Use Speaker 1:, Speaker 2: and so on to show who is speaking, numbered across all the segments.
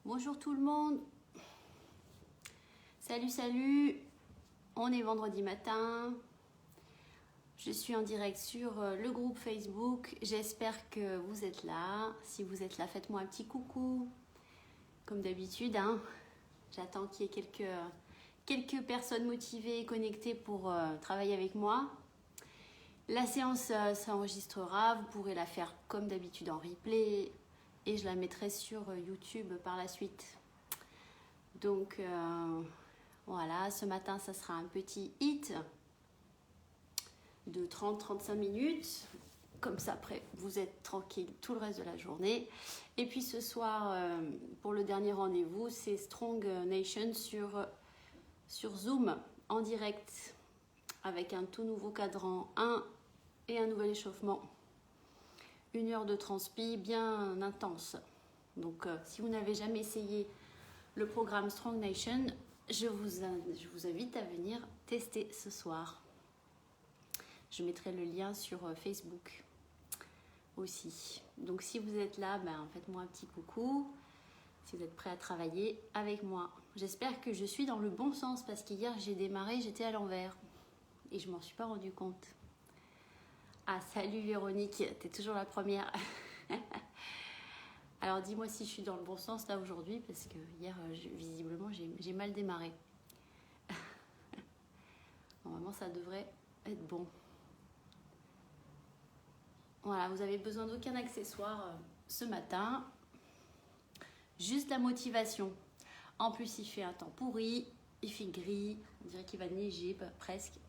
Speaker 1: Bonjour tout le monde. Salut. On est vendredi matin. Je suis en direct sur le groupe Facebook. J'espère que vous êtes là. Si vous êtes là, faites-moi un petit coucou. Comme d'habitude, hein. J'attends qu'il y ait quelques personnes motivées et connectées pour travailler avec moi. La séance s'enregistrera. Vous pourrez la faire comme d'habitude en replay. Et je la mettrai sur YouTube par la suite. Donc voilà, ce matin, ça sera un petit hit de 30-35 minutes. Comme ça, après, vous êtes tranquille tout le reste de la journée. Et puis ce soir, pour le dernier rendez-vous, c'est Strong Nation sur Zoom en direct avec un tout nouveau cadran 1 et un nouvel échauffement. 1 heure de transpi bien intense. Donc si vous n'avez jamais essayé le programme Strong Nation, je vous invite à venir tester ce soir. Je mettrai le lien sur Facebook aussi. Donc si vous êtes là, faites-moi un petit coucou. Si vous êtes prêts à travailler avec moi. J'espère que je suis dans le bon sens parce qu'hier j'ai démarré, j'étais à l'envers. Et je m'en suis pas rendu compte. Ah, salut Véronique, t'es toujours la première. Alors dis-moi si je suis dans le bon sens là aujourd'hui parce que hier, visiblement, j'ai mal démarré. Normalement, ça devrait être bon. Voilà, vous avez besoin d'aucun accessoire ce matin. Juste la motivation. En plus, il fait un temps pourri, il fait gris, on dirait qu'il va neiger presque.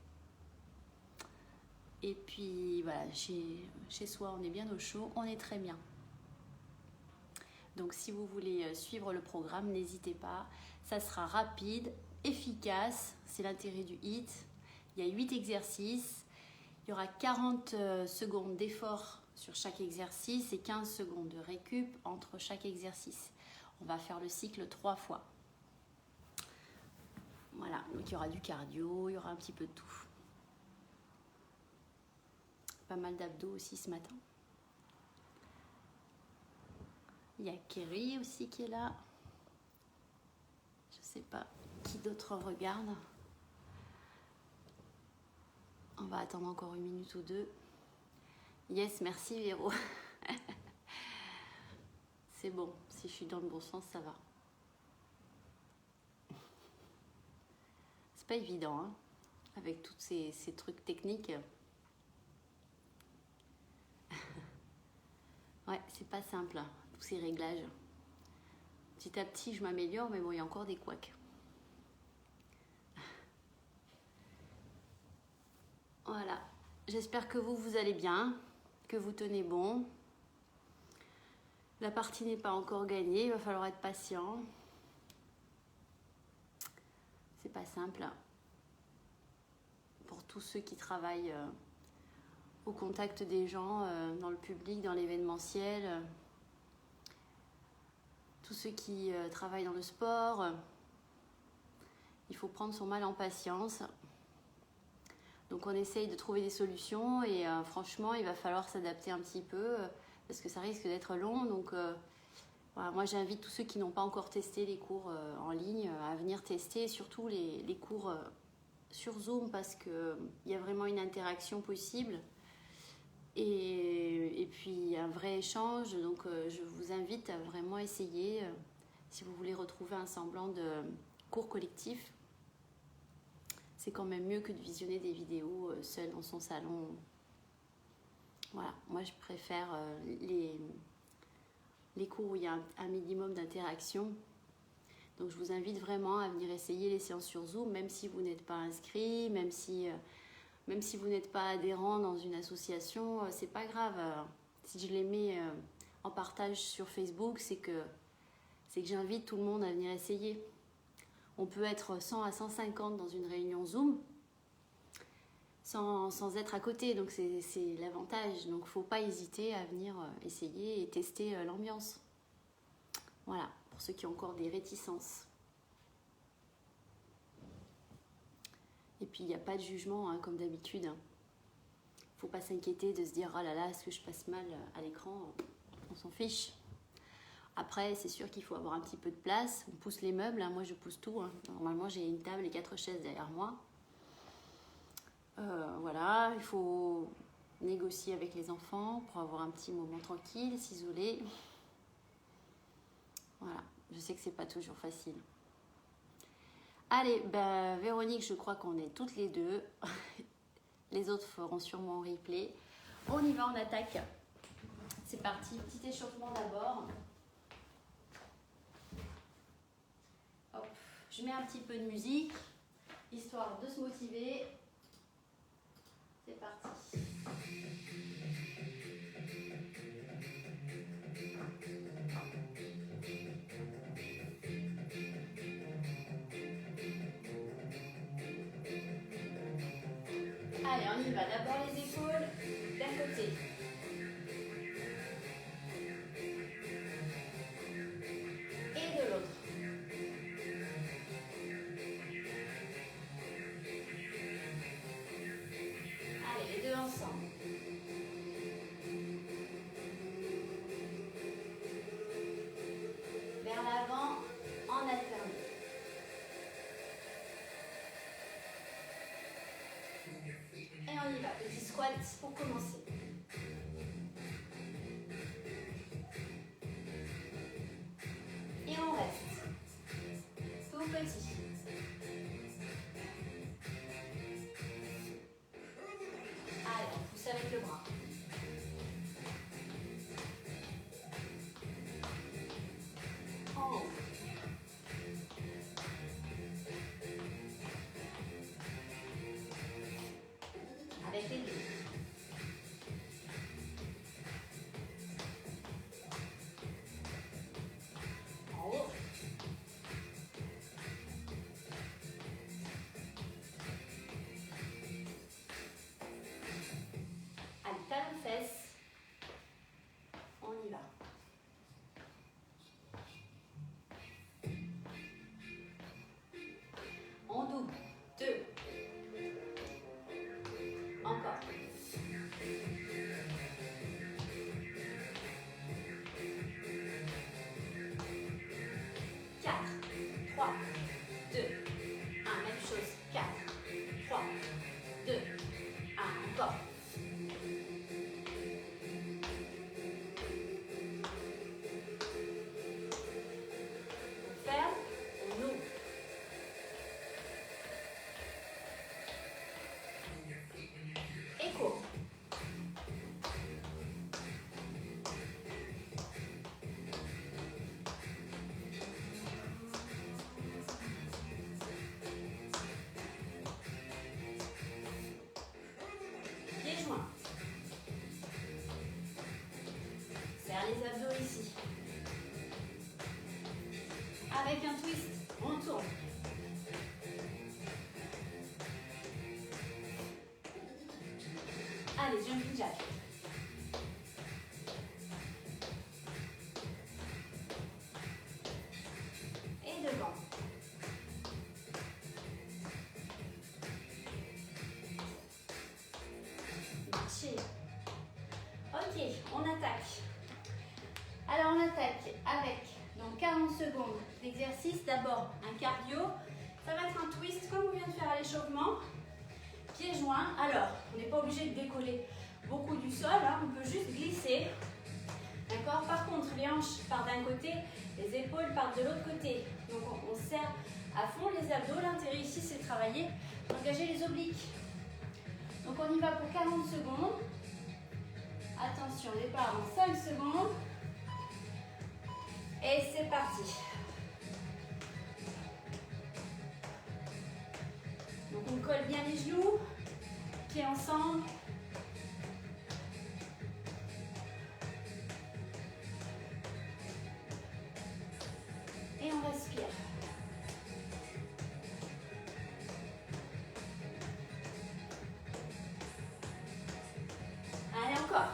Speaker 1: Et puis voilà, chez soi, on est bien au chaud, on est très bien. Donc si vous voulez suivre le programme, n'hésitez pas. Ça sera rapide, efficace, c'est l'intérêt du HIIT. Il y a 8 exercices, il y aura 40 secondes d'effort sur chaque exercice et 15 secondes de récup entre chaque exercice. On va faire le cycle 3 fois. Voilà, donc il y aura du cardio, il y aura un petit peu de tout. Pas mal d'abdos aussi ce matin. Il y a Kerry aussi qui est là. Je sais pas qui d'autre regarde. On va attendre encore 1 minute ou 2. Yes, merci Véro. C'est bon, si je suis dans le bon sens, ça va. C'est pas évident, hein, avec tous ces trucs techniques. Ouais, c'est pas simple, hein, tous ces réglages. Petit à petit, je m'améliore, mais bon, il y a encore des couacs. Voilà, j'espère que vous allez bien, que vous tenez bon. La partie n'est pas encore gagnée, il va falloir être patient. C'est pas simple. Pour tous ceux qui travaillent au contact des gens, dans le public, dans l'événementiel, tous ceux qui travaillent dans le sport, il faut prendre son mal en patience. Donc on essaye de trouver des solutions et franchement, il va falloir s'adapter un petit peu parce que ça risque d'être long. Donc voilà, moi j'invite tous ceux qui n'ont pas encore testé les cours en ligne à venir tester, surtout les cours sur Zoom parce qu'il y a vraiment une interaction possible et puis un vrai échange. Donc je vous invite à vraiment essayer si vous voulez retrouver un semblant de cours collectif. C'est quand même mieux que de visionner des vidéos seul dans son salon. Voilà, moi je préfère les cours où il y a un minimum d'interaction. Donc je vous invite vraiment à venir essayer les séances sur Zoom, même si vous n'êtes pas inscrit, même si vous n'êtes pas adhérent dans une association, c'est pas grave. Si je les mets en partage sur Facebook, c'est que j'invite tout le monde à venir essayer. On peut être 100 à 150 dans une réunion Zoom sans être à côté, donc c'est l'avantage. Donc il ne faut pas hésiter à venir essayer et tester l'ambiance. Voilà, pour ceux qui ont encore des réticences. Et puis il n'y a pas de jugement, hein, comme d'habitude. Il ne faut pas s'inquiéter de se dire « Oh là là, est-ce que je passe mal à l'écran ?» On s'en fiche. Après, c'est sûr qu'il faut avoir un petit peu de place. On pousse les meubles, hein. Moi je pousse tout. Hein. Normalement, j'ai une table et 4 chaises derrière moi. Voilà, il faut négocier avec les enfants pour avoir un petit moment tranquille, s'isoler. Voilà, je sais que c'est pas toujours facile. Allez, ben, Véronique, je crois qu'on est toutes les deux. Les autres feront sûrement un replay. On y va, on attaque. C'est parti, petit échauffement d'abord. Hop, je mets un petit peu de musique, histoire de se motiver. C'est parti. Allez, on y va. D'abord les épaules d'un côté. Et de l'autre. Allez, les deux ensemble. Vers l'avant, en alternant. Et on y va. Petit squat pour commencer. Et on reste. Tout petit. Allez, on pousse avec le bras. En haut. Avec les deux. En haut. Allez, talon fesses. On y va. On double. 2. Encore. 4, 3, 2, 1. Même chose. 4, 3, 2, 1. Encore. On ferme, on ouvre. Et court. Pieds joints. Serre les abdos ici. Avec un twist, on tourne. Allez, jumping jack. Et devant. Marcher. Ok, on attaque. Alors on attaque avec donc 40 secondes d'exercice. D'abord un cardio. Ça va être un twist comme on vient de faire à l'échauffement. Pieds joints. Alors, on n'est pas obligé de décoller beaucoup du sol. Hein. On peut juste glisser. D'accord? Par contre, les hanches partent d'un côté, les épaules partent de l'autre côté. Donc on serre à fond les abdos. L'intérêt ici, c'est de travailler, d'engager les obliques. Donc on y va pour 40 secondes. Attention, départ en 5 secondes. Et c'est parti. Donc on colle bien les genoux, pieds ensemble. Et on respire. Allez, encore.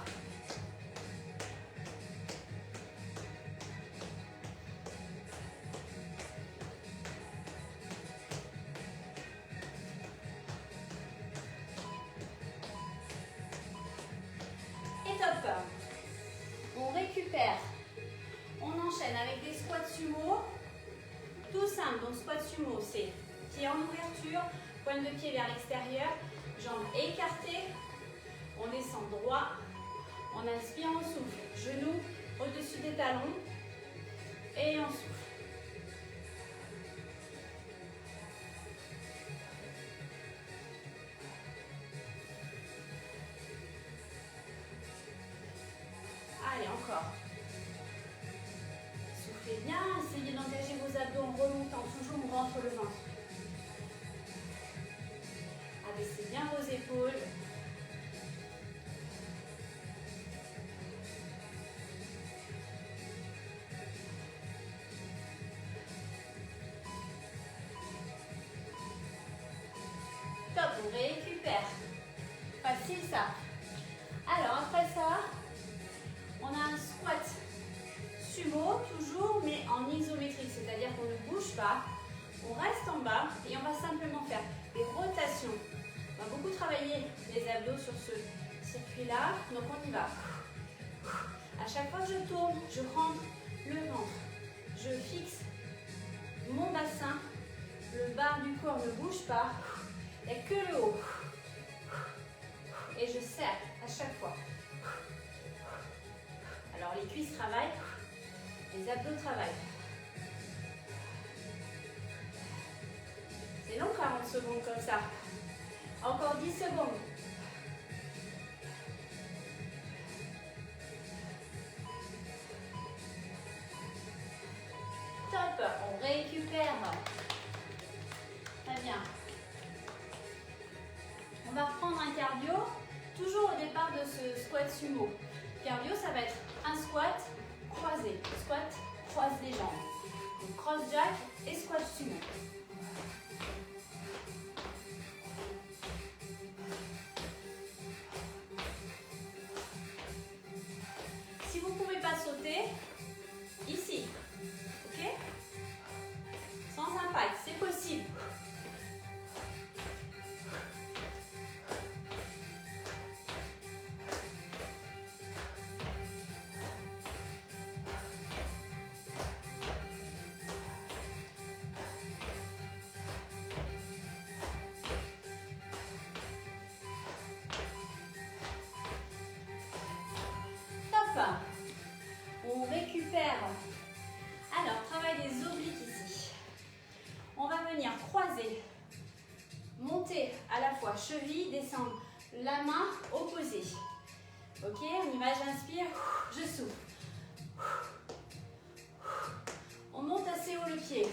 Speaker 1: Et top. On récupère. On enchaîne enchaîne avec des squats sumo. Tout simple, donc squat sumo, c'est pied en ouverture, pointe de pied vers l'extérieur, jambes écartées. On descend droit, on inspire, on souffle. Genoux au-dessus des talons et on souffle. Allez, encore. Soufflez bien, essayez d'engager vos abdos en remontant, toujours on rentre le ventre. Abaissez bien vos épaules. Top, on récupère. Facile ça. Alors après ça, on a un squat sumo toujours, mais en isométrique, c'est-à-dire qu'on ne bouge pas, on reste en bas et on va simplement faire des rotations. On va beaucoup travailler les abdos sur ce circuit-là, donc on y va. À chaque fois que je tourne, je rentre le ventre, je fixe mon bassin, le bas du corps ne bouge pas, il n'y a que le haut. Et je serre à chaque fois. Alors les cuisses travaillent, les abdos travaillent. C'est long 40 secondes comme ça. Encore 10 secondes. Top, on récupère. Très bien. On va reprendre un cardio, toujours au départ de ce squat sumo. Cardio, ça va être un squat croisé. Squat, croise les jambes. Donc cross jack et squat sumo. Si vous ne pouvez pas sauter, ici, ok? Sans impact, c'est possible. On récupère. Alors, travail des obliques ici. On va venir croiser, monter à la fois cheville, descendre la main opposée. Ok, on y va, j'inspire, je souffle. On monte assez haut le pied.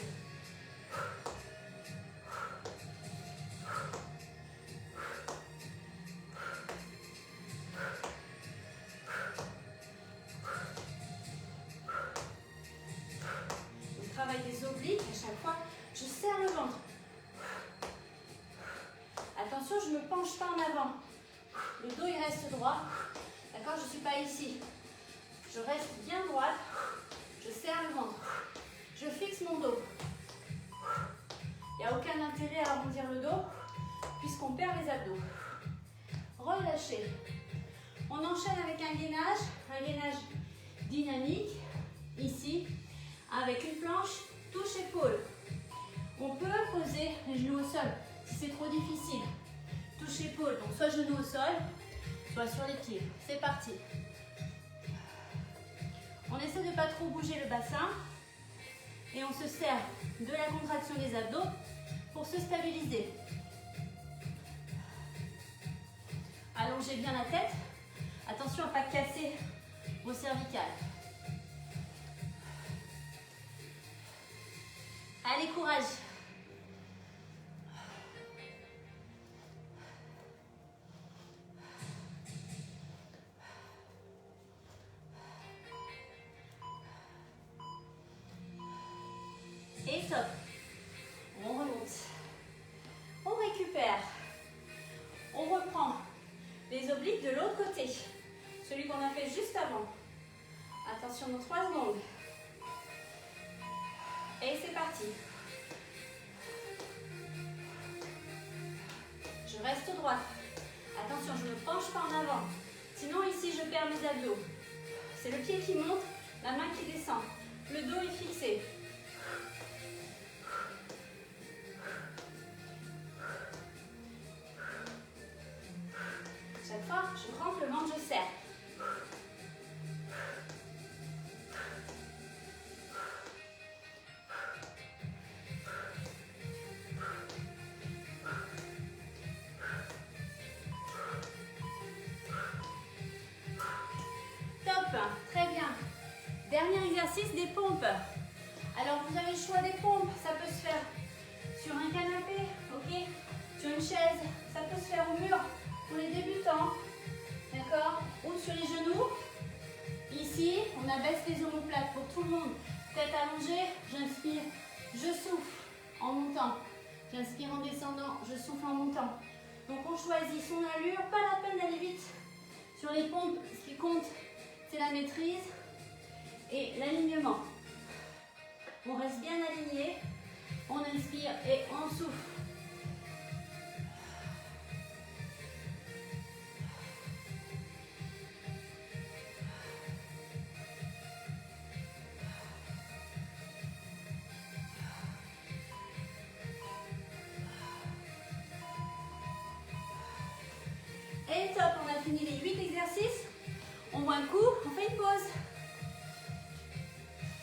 Speaker 1: Des obliques, à chaque fois, je serre le ventre. Attention, je ne me penche pas en avant. Le dos, il reste droit. D'accord, je ne suis pas ici. Je reste bien droite. Je serre le ventre. Je fixe mon dos. Il n'y a aucun intérêt à arrondir le dos puisqu'on perd les abdos. Relâchez. On enchaîne avec un gainage dynamique, ici, avec une planche, touche épaule. On peut poser les genoux au sol si c'est trop difficile. Touche épaule, donc soit genoux au sol, soit sur les pieds. C'est parti. On essaie de ne pas trop bouger le bassin et on se sert de la contraction des abdos pour se stabiliser. Allongez bien la tête. Attention à ne pas casser vos cervicales. Allez, courage. Et top. On remonte. On récupère. On reprend les obliques de l'autre côté. Celui qu'on a fait juste avant. Attention dans 3 secondes. Et c'est parti. Je reste droite. Attention, je ne me penche pas en avant. Sinon, ici, je perds mes abdos. C'est le pied qui monte, la main qui descend. le dos est fixé. Chaque fois, je rentre le ventre, je serre. Très bien. Dernier exercice des pompes. Alors vous avez le choix des pompes. Ça peut se faire sur un canapé, ok, sur une chaise. Ça peut se faire au mur pour les débutants, d'accord, ou sur les genoux. Ici, on abaisse les omoplates pour tout le monde. Tête allongée, j'inspire, je souffle en montant. J'inspire en descendant, je souffle en montant. Donc on choisit son allure, pas la peine d'aller vite. Sur les pompes, ce qui compte, c'est la maîtrise et l'alignement. On reste bien aligné, on inspire et on souffle. Et top, on a fini les 8 exercices. On voit un coup, on fait une pause.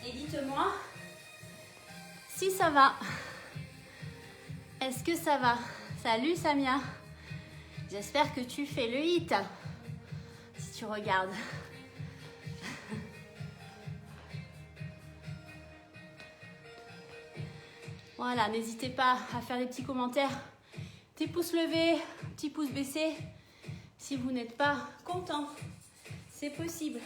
Speaker 1: Et dites-moi si ça va. Est-ce que ça va? Salut Samia. J'espère que tu fais le hit. Si tu regardes. Voilà, n'hésitez pas à faire des petits commentaires. Petit pouce levé, petit pouce baissé. Si vous n'êtes pas content, c'est possible.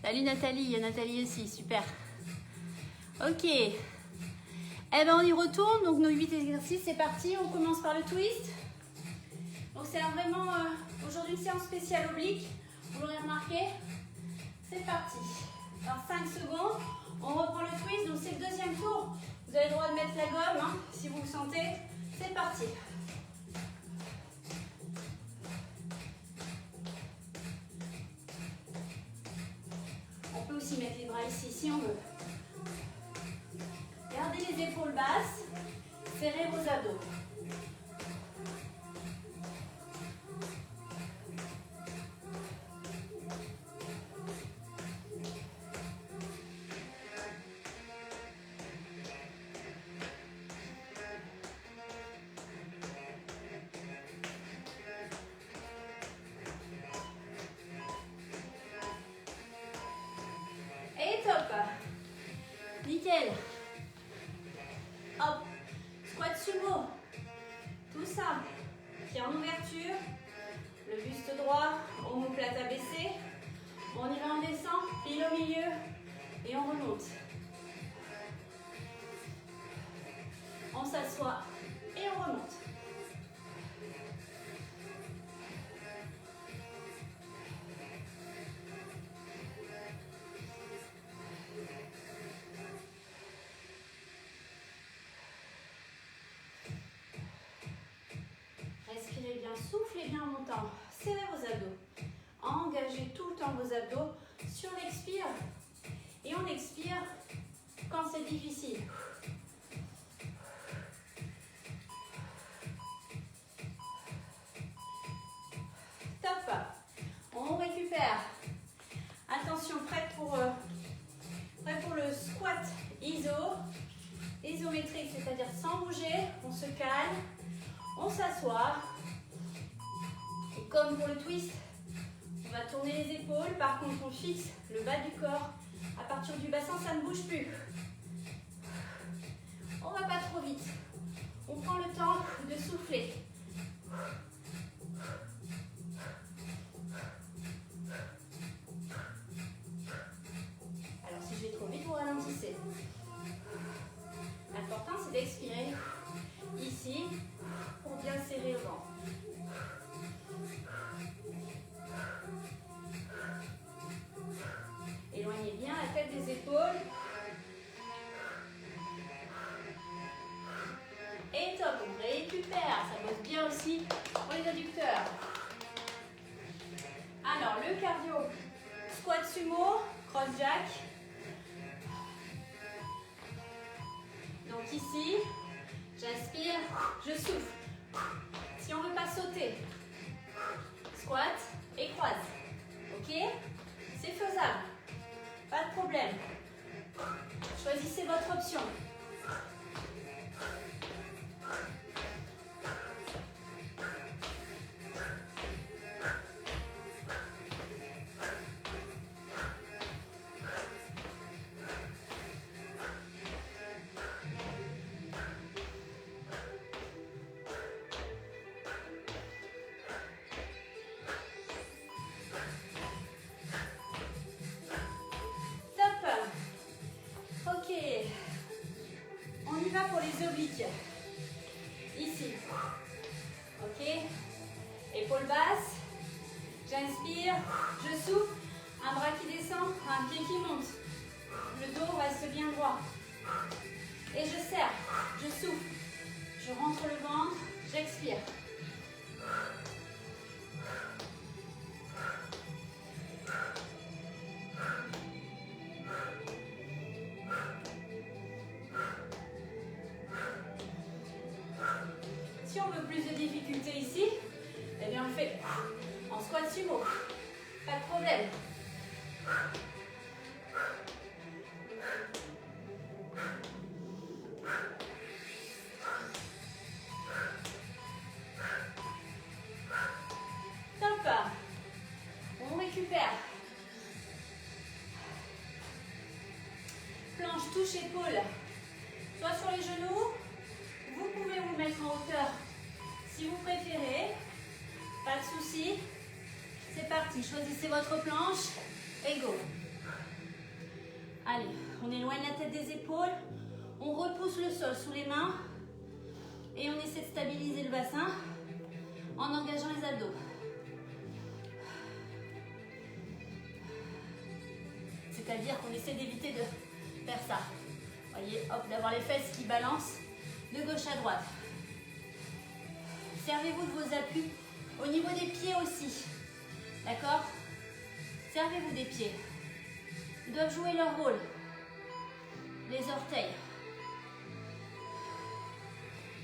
Speaker 1: Salut Nathalie, il y a Nathalie aussi, super. Ok. Eh ben on y retourne, donc nos 8 exercices, c'est parti. On commence par le twist. Donc c'est vraiment aujourd'hui une séance spéciale oblique, vous l'aurez remarqué. C'est parti. Alors 5 secondes, on reprend le twist, donc c'est le deuxième tour. Vous avez le droit de mettre la gomme, hein, si vous le sentez. C'est parti. On peut aussi mettre les bras ici si on veut. Gardez les épaules basses, serrez vos abdos. Et top. Nickel. Hop. Squat sumo. Tout ça. Pied en ouverture. Le buste droit. Omoplate abaissée. On y va, on descend. Pile au milieu. Et on remonte. On s'assoit. Et on remonte. Respirez bien, soufflez bien en montant. Serrez vos abdos. Engagez tout le temps vos abdos sur l'expire. Et on expire quand c'est difficile. Top. On récupère. Attention, prête pour le squat isométrique, c'est-à-dire sans bouger. On se calme, on s'assoit. Et comme pour le twist, on va tourner les épaules. Par contre, on fixe le bas du corps. À partir du bassin, ça ne bouge plus. On ne va pas trop vite. On prend le temps de souffler. Alors, si je vais trop vite, vous ralentissez. L'important, c'est d'expirer ici pour bien serrer le ventre. Éloignez bien la tête des épaules. bien aussi pour les adducteurs. Alors, le cardio, squat sumo, cross jack. Donc ici, j'inspire, je souffle. Si on ne veut pas sauter, squat et croise. Ok? C'est faisable. Pas de problème. Choisissez votre option. Pour les obliques, ici, ok, épaule basse, j'inspire, je souffle, un bras qui descend, un pied qui monte, le dos reste bien droit, et je serre, je souffle, je rentre le ventre, j'expire. Si on veut plus de difficulté ici, eh bien on le fait en squat sumo. Pas de problème. Top. On récupère. Planche, touche, épaule. Soit sur les genoux. Vous pouvez vous mettre en hauteur si vous préférez. Pas de souci. C'est parti. Choisissez votre planche et go. Allez, on éloigne la tête des épaules. On repousse le sol sous les mains. Et on essaie de stabiliser le bassin en engageant les abdos. C'est-à-dire qu'on essaie d'éviter de faire ça. Voyez, hop, d'avoir les fesses qui balancent de gauche à droite. Servez-vous de vos appuis au niveau des pieds aussi. D'accord? Servez-vous des pieds. Ils doivent jouer leur rôle. Les orteils.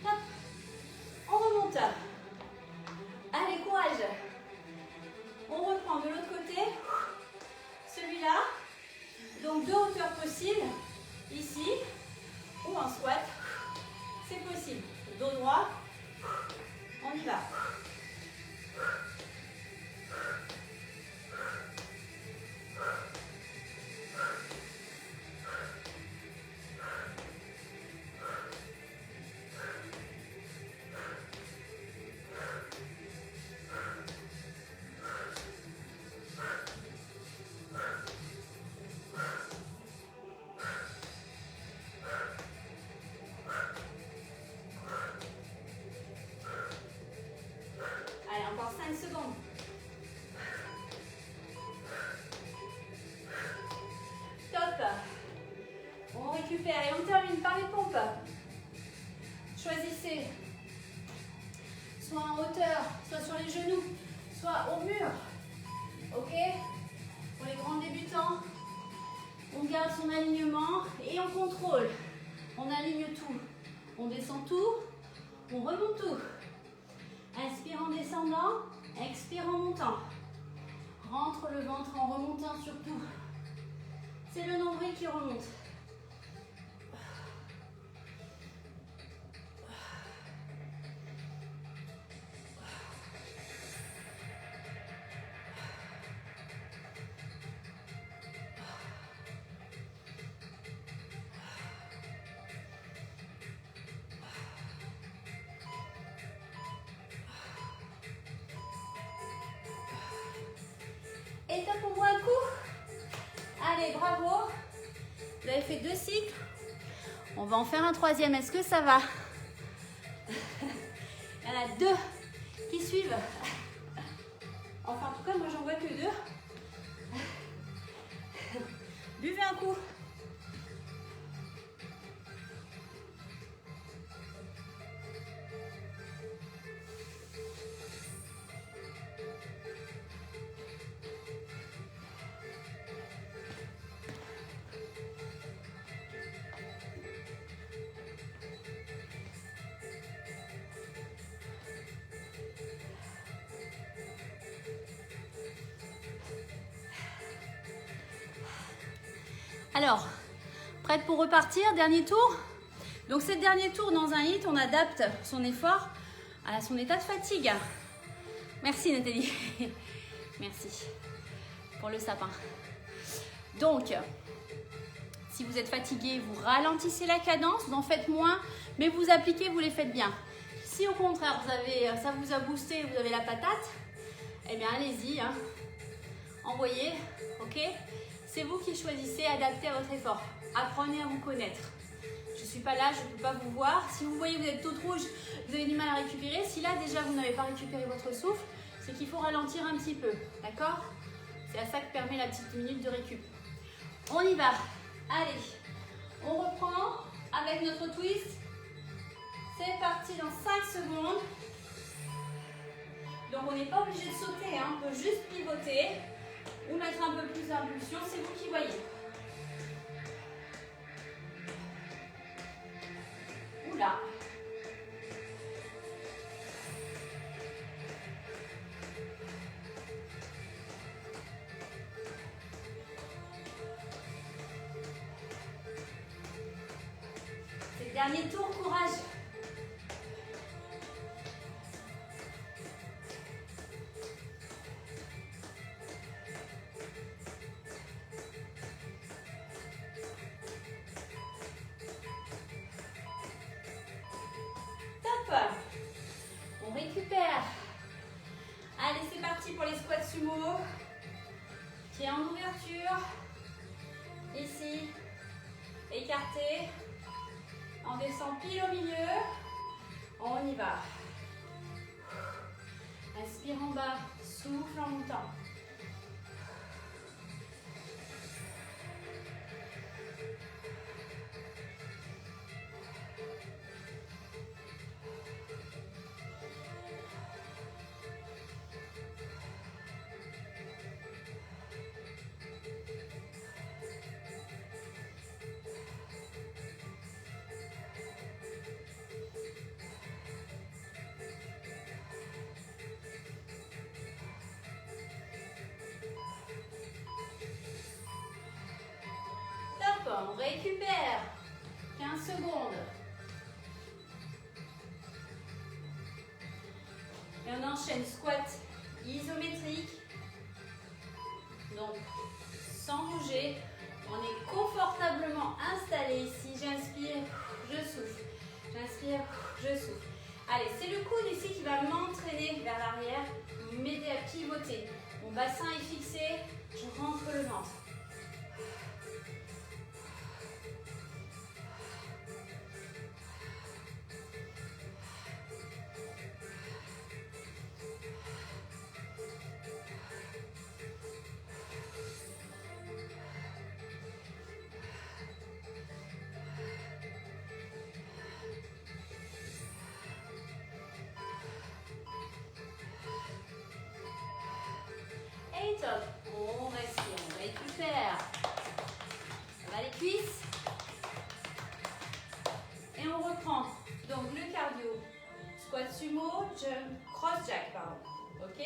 Speaker 1: Hop. On remonte. Allez, courage. On reprend de l'autre côté. Celui-là. Donc deux hauteurs possibles. Ici ou en squat. C'est possible. Dos droit. On y va. Allez, encore 5 secondes. Top. On récupère et on termine par les pompes. Choisissez soit en hauteur, soit sur les genoux, soit au mur. Ok? Pour les grands débutants, on garde son alignement et on contrôle. On aligne tout. On descend tout, on remonte tout. Inspire en descendant, expire en montant. Rentre le ventre en remontant surtout. C'est le nombril qui remonte. Et top, on voit un coup. Allez, bravo. Vous avez fait 2 cycles. On va en faire un 3e. Est-ce que ça va? Il y en a 2 qui suivent. Enfin, en tout cas, moi, j'en vois que 2. Buvez un coup. Alors, prête pour repartir, dernier tour. Donc c'est le dernier tour dans un hit, on adapte son effort à son état de fatigue. Merci Nathalie. Merci pour le sapin. Donc, si vous êtes fatigué, vous ralentissez la cadence, vous en faites moins, mais vous appliquez, vous les faites bien. Si au contraire, ça vous a boosté, vous avez la patate, eh bien allez-y, hein. Envoyez, ok? C'est vous qui choisissez, adaptez à votre effort. Apprenez à vous connaître. Je ne suis pas là, je ne peux pas vous voir. Si vous voyez que vous êtes toute rouge, vous avez du mal à récupérer. Si là déjà vous n'avez pas récupéré votre souffle, c'est qu'il faut ralentir un petit peu, d'accord? C'est à ça que permet la petite minute de récup. On y va. Allez, on reprend avec notre twist. C'est parti dans 5 secondes. Donc on n'est pas obligé de sauter, hein. On peut juste pivoter ou mettre un peu plus d'impulsion, c'est vous qui voyez. Oula. C'est le dernier tour, courage. On récupère. Allez, c'est parti pour les squats sumo. Pied en ouverture. Ici. Écarté. On descend pile au milieu. On y va. Inspire en bas. Souffle en montant. On récupère. 15 secondes. Et on enchaîne squat isométrique. Donc, sans bouger. On est confortablement installé ici. J'inspire, je souffle. J'inspire, je souffle. Allez, c'est le coude ici qui va m'entraîner vers l'arrière, m'aider à pivoter. Mon bassin est fixé, je rentre le ventre. Et top. On respire, on récupère. Ça va les cuisses. Et on reprend. Donc le cardio. Squat sumo, jump, cross jack, pardon. Ok?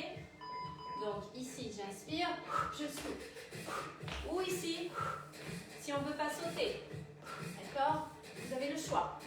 Speaker 1: Donc ici, j'inspire, je souffle. Ou ici, si on ne veut pas sauter. D'accord? Vous avez le choix.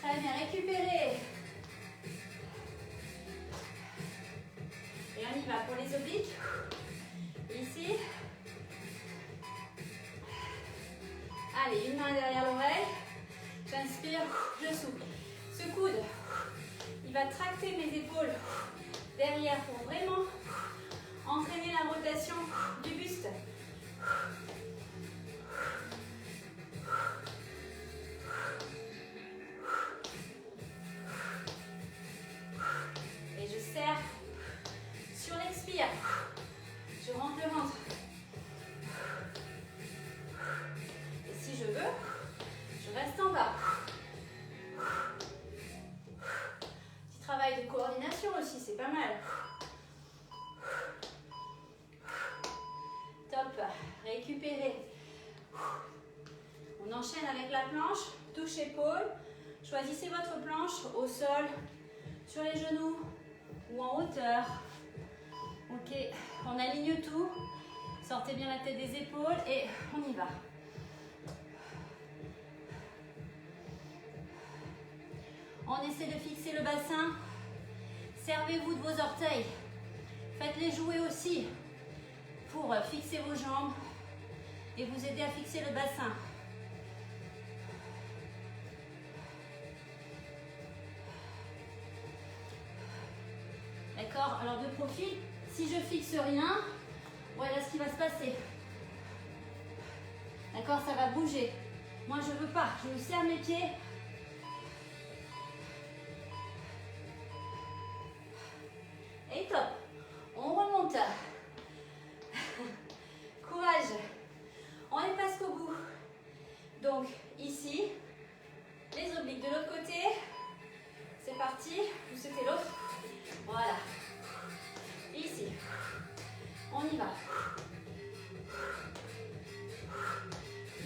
Speaker 1: Très bien, récupérez. Et on y va pour les obliques. Ici. Allez, une main derrière l'oreille. J'inspire, je souffle. Ce coude, il va tracter mes épaules derrière pour vraiment entraîner la rotation du buste. Et je serre sur l'expire. Je rentre le ventre. enchaîne avec la planche, touche épaule. Choisissez votre planche au sol, sur les genoux ou en hauteur. Ok, on aligne tout. Sortez bien la tête des épaules et on y va. On essaie de fixer le bassin. Servez-vous de vos orteils. Faites-les jouer aussi pour fixer vos jambes et vous aider à fixer le bassin. D'accord? Alors de profil, si je fixe rien, voilà ce qui va se passer. D'accord? Ça va bouger. Moi je veux pas, je me serre mes pieds. Et top. On remonte. Courage. On est presque au bout. Donc ici, les obliques de l'autre côté. C'est parti. Vous souhaitez l'autre. Voilà. Ici. On y va.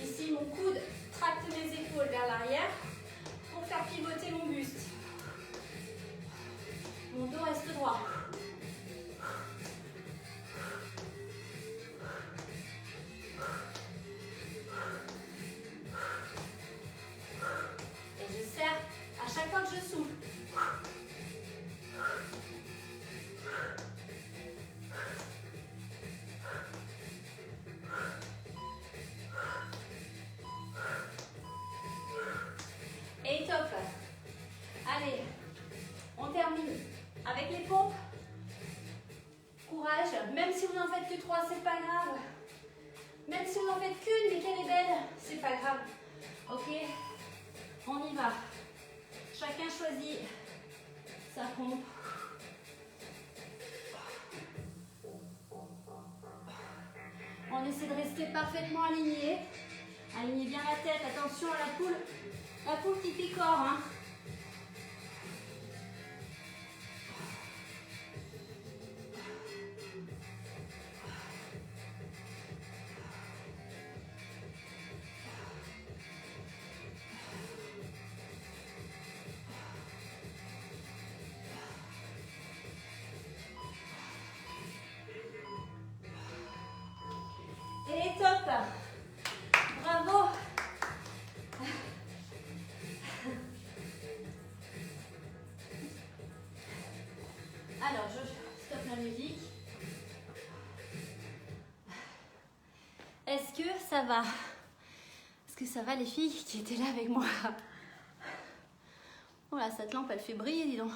Speaker 1: Ici, mon coude tracte mes épaules vers l'arrière pour faire pivoter mon buste. Mon dos reste droit. Et je serre à chaque fois que je souffle. Et top. Allez, on termine avec les pompes. Courage, même si vous n'en faites que 3, c'est pas grave. Même si vous n'en faites qu'une, mais qu'elle est belle, c'est pas grave. Ok, on y va. Chacun choisit sa pompe. On essaie de rester parfaitement aligné. Alignez bien la tête, attention à la poule qui picore. Hein. Et top. Bravo. Alors, je stoppe la musique. Est-ce que ça va? Est-ce que ça va les filles qui étaient là avec moi? Oh là, cette lampe, elle fait briller, dis donc.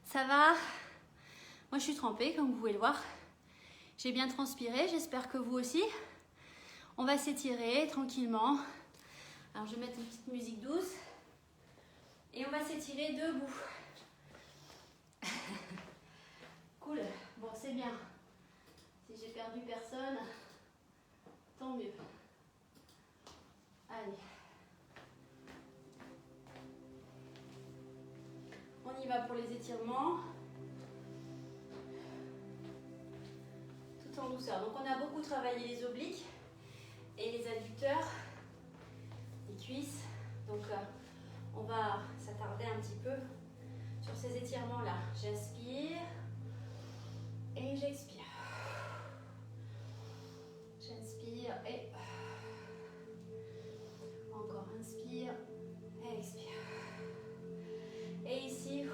Speaker 1: Ça va? Moi, je suis trempée, comme vous pouvez le voir. J'ai bien transpiré, j'espère que vous aussi. On va s'étirer tranquillement. Alors, je vais mettre une petite musique douce. Et on va s'étirer debout. Cool. Bon, c'est bien. Si j'ai perdu personne, tant mieux. Allez. On y va pour les étirements. Tout en douceur. Donc on a beaucoup travaillé les obliques et les adducteurs, les cuisses. Donc on va s'attarder un petit peu sur ces étirements-là. J'inspire et j'expire. J'inspire et encore inspire et expire. Et ici,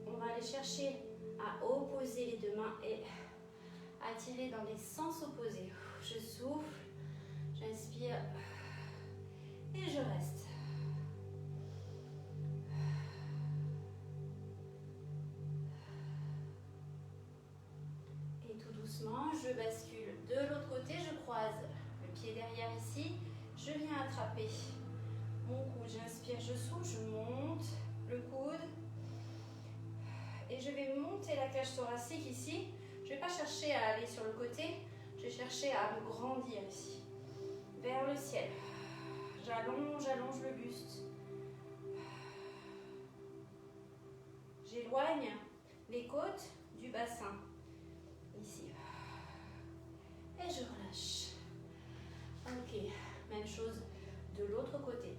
Speaker 1: on va aller chercher à opposer les deux mains et à tirer dans les sens opposés. Je souffle, j'inspire et je reste. Et tout doucement, je bascule de l'autre côté, je croise le pied derrière ici, je viens attraper mon coude, j'inspire, je souffle, je monte le coude et je vais monter la cage thoracique ici. Je ne vais pas chercher à aller sur le côté, je vais chercher à me grandir ici, vers le ciel. J'allonge le buste. J'éloigne les côtes du bassin, ici. Et je relâche. chose de l'autre côté.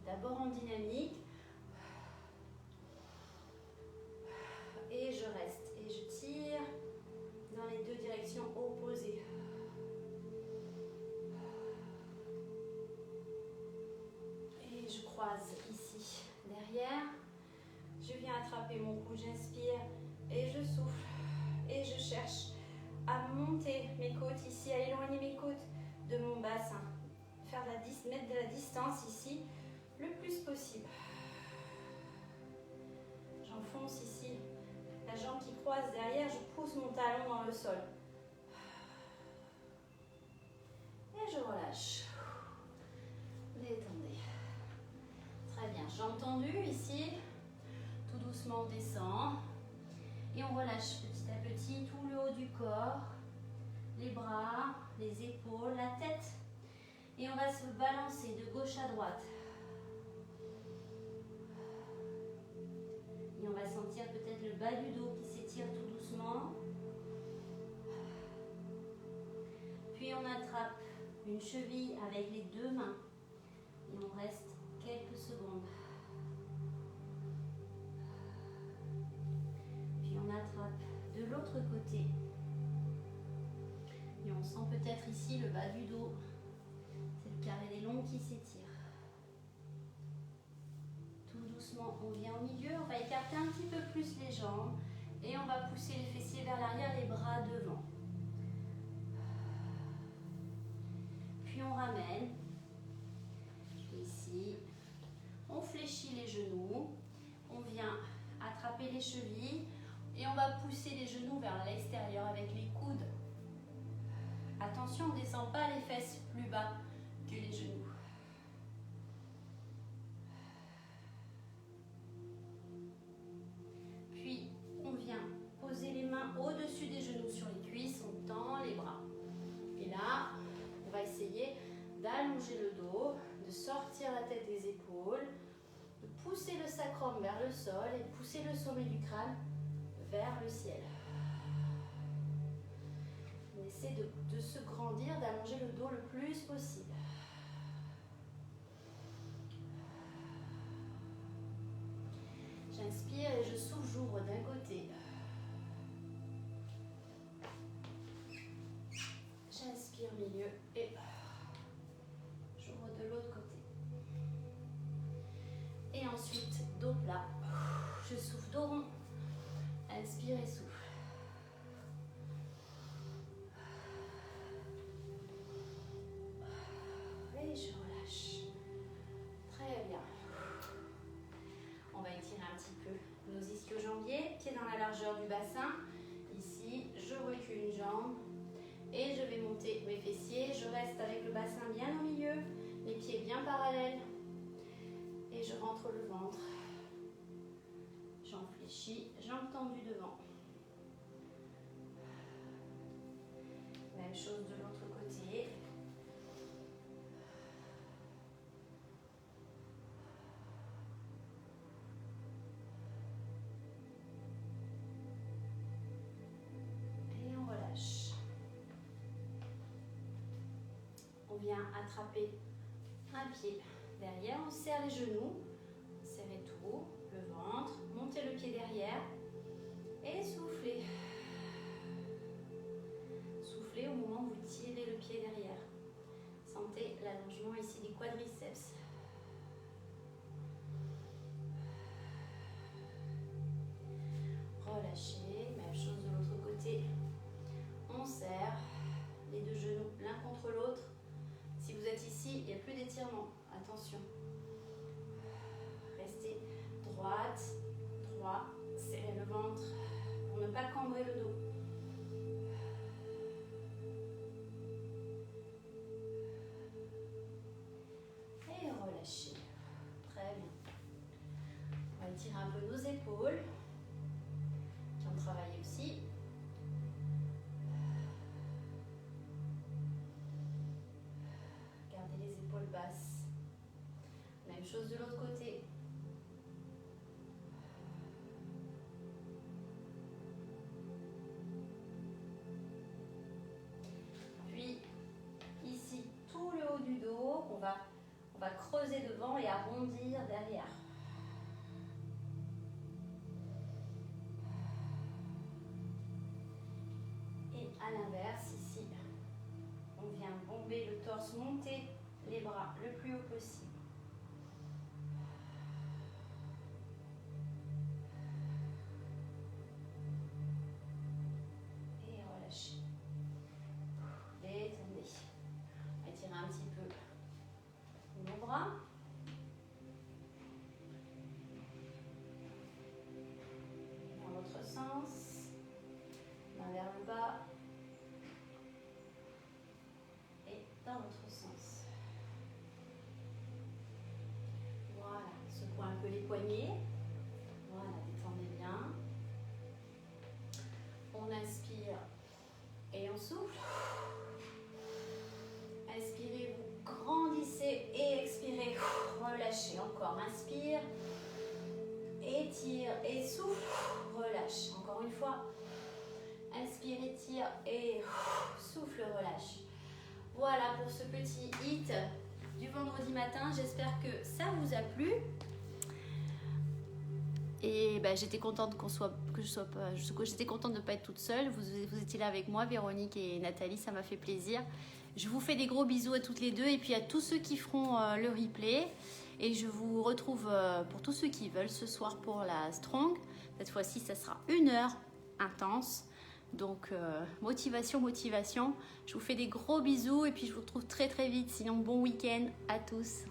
Speaker 1: D'abord en dynamique. Et je reste. Et je tire dans les deux directions opposées. Et je croise ici derrière. Je viens attraper mon cou, j'inspire et je souffle. Et je cherche à monter mes côtes ici, à éloigner mes côtes de mon bassin. Mettre de la distance ici le plus possible. J'enfonce ici la jambe qui croise derrière, je pousse mon talon dans le sol. Et je relâche. Détendez. Très bien, jambes tendues ici. Tout doucement on descend. Et on relâche petit à petit tout le haut du corps. Les bras, les épaules, la tête. Et on va se balancer de gauche à droite. Et on va sentir peut-être le bas du dos qui s'étire tout doucement. Puis on attrape une cheville avec les deux mains. Et on reste quelques secondes. Puis on attrape de l'autre côté. Et on sent peut-être ici le bas du dos. C'est le carré des longs qui s'étire. Tout doucement, on vient au milieu. On va écarter un petit peu plus les jambes. Et on va pousser les fessiers vers l'arrière, les bras devant. Puis on ramène. Ici. On fléchit les genoux. On vient attraper les chevilles. Et on va pousser les genoux vers l'extérieur avec les coudes. Attention, on ne descend pas les fesses plus bas que les genoux. Puis, on vient poser les mains au-dessus des genoux sur les cuisses, on tend les bras. Et là, on va essayer d'allonger le dos, de sortir la tête des épaules, de pousser le sacrum vers le sol et de pousser le sommet du crâne vers le ciel. On essaie de se grandir, d'allonger le dos le plus possible. J'inspire et je souffle, j'ouvre d'un côté. J'inspire milieu et j'ouvre de l'autre côté. Et ensuite, dos plat. Je souffle dos rond. Inspire et souffle. Et je relâche. Très bien. On va étirer un petit peu nos ischio-jambiers, pieds dans la largeur du bassin. Ici, je recule une jambe et je vais monter mes fessiers. Je reste avec le bassin bien au milieu, les pieds bien parallèles. Et je rentre le ventre. Jambes fléchies, jambes tendues devant. Même chose de l'autre côté. Et on relâche. On vient attraper un pied derrière, on serre les genoux, serrez tout, le ventre, montez le pied derrière et soufflez. Soufflez au moment où vous tirez le pied derrière. Sentez l'allongement ici des quadriceps. Relâchez, même chose de l'autre côté. On serre les deux genoux l'un contre l'autre. Si vous êtes ici, il n'y a plus d'étirement. Attention. Restez droite, droit, serrez le ventre pour ne pas cambrer le dos. Et relâchez. Très bien. On va étirer un peu nos épaules qui ont travaillé aussi. Gardez les épaules basses. Même chose de l'autre côté. Puis, ici, tout le haut on va creuser devant et arrondir derrière. Et à l'inverse, ici, on vient bomber le torse, monter les bras le plus haut possible. Et relâchez. Détendez. Étirez un petit peu nos bras. Dans l'autre sens. Main vers le bas. Et dans l'autre sens. Voilà. Secouez un peu les poignets. Voilà, détendez bien. On inspire et on souffle. Inspirez, vous grandissez et expirez. Relâchez encore. Inspire, étire et souffle. Relâche. Encore une fois. Inspire, étire et souffle, relâche. Voilà pour ce petit hit du vendredi matin. J'espère que ça vous a plu. Et ben, j'étais contente j'étais contente de ne pas être toute seule. Vous étiez là avec moi, Véronique et Nathalie, ça m'a fait plaisir. Je vous fais des gros bisous à toutes les deux et puis à tous ceux qui feront le replay. Et je vous retrouve pour tous ceux qui veulent ce soir pour la Strong. Cette fois-ci, ça sera 1 heure intense. Donc, motivation, motivation. Je vous fais des gros bisous et puis je vous retrouve très très vite. Sinon, bon week-end à tous.